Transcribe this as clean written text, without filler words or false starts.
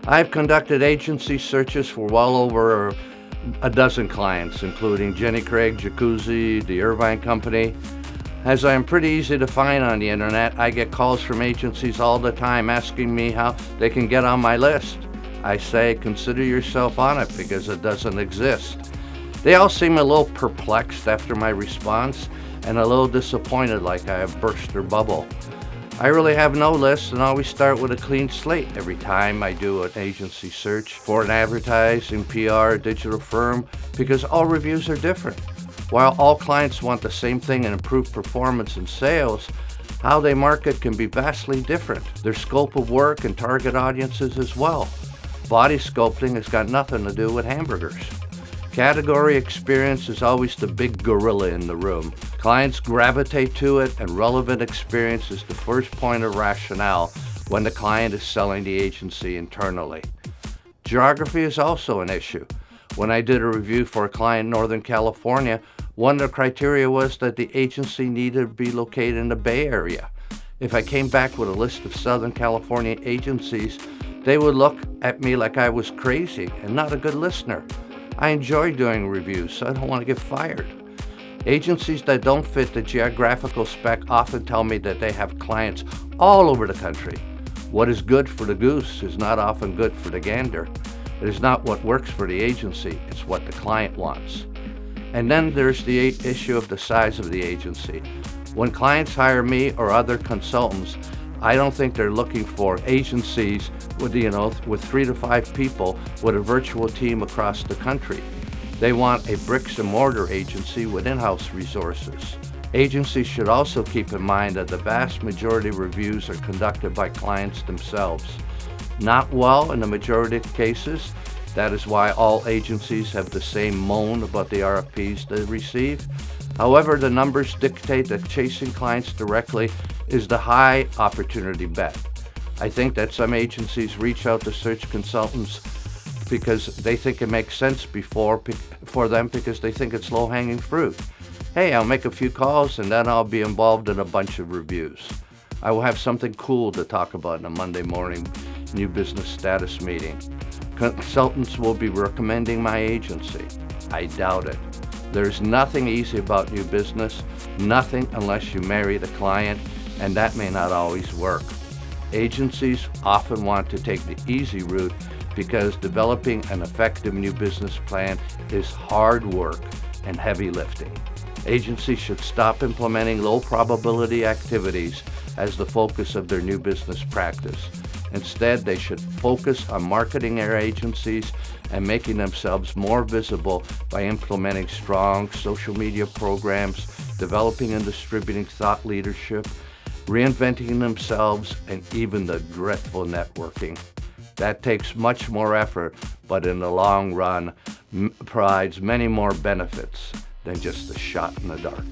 I've conducted agency searches for well over a dozen clients, including Jenny Craig Jacuzzi, the Irvine Company. As I am pretty easy to find on the internet, I get calls from agencies all the time asking me how they can get on my list. I say, consider yourself on it because it doesn't exist. They all seem a little perplexed after my response and a little disappointed, like I have burst their bubble. I really have no list and always start with a clean slate every time I do an agency search for an advertising, PR, digital firm, because all reviews are different. While all clients want the same thing and improved performance and sales, how they market can be vastly different. Their scope of work and target audiences as well. Body sculpting has got nothing to do with hamburgers. Category experience is always the big gorilla in the room. Clients gravitate to it, and relevant experience is the first point of rationale when the client is selling the agency internally. Geography is also an issue. When I did a review for a client in Northern California, one of the criteria was that the agency needed to be located in the Bay Area. If I came back with a list of Southern California agencies, they would look at me like I was crazy and not a good listener. I enjoy doing reviews, so I don't want to get fired. Agencies that don't fit the geographical spec often tell me that they have clients all over the country. What is good for the goose is not often good for the gander. It is not what works for the agency, it's what the client wants. And then there's the issue of the size of the agency. When clients hire me or other consultants, I don't think they're looking for agencies with 3 to 5 people with a virtual team across the country. They want a bricks and mortar agency with in-house resources. Agencies should also keep in mind that the vast majority of reviews are conducted by clients themselves. Not well in the majority of cases. That is why all agencies have the same moan about the RFPs they receive. However, the numbers dictate that chasing clients directly is the high opportunity bet. I think that some agencies reach out to search consultants because they think it makes sense for them because they think it's low-hanging fruit. Hey, I'll make a few calls and then I'll be involved in a bunch of reviews. I will have something cool to talk about in a Monday morning new business status meeting. Consultants will be recommending my agency. I doubt it. There's nothing easy about new business, nothing unless you marry the client, and that may not always work. Agencies often want to take the easy route because developing an effective new business plan is hard work and heavy lifting. Agencies should stop implementing low probability activities as the focus of their new business practice. Instead, they should focus on marketing their agencies and making themselves more visible by implementing strong social media programs, developing and distributing thought leadership, reinventing themselves, and even the dreadful networking. That takes much more effort, but in the long run provides many more benefits than just a shot in the dark.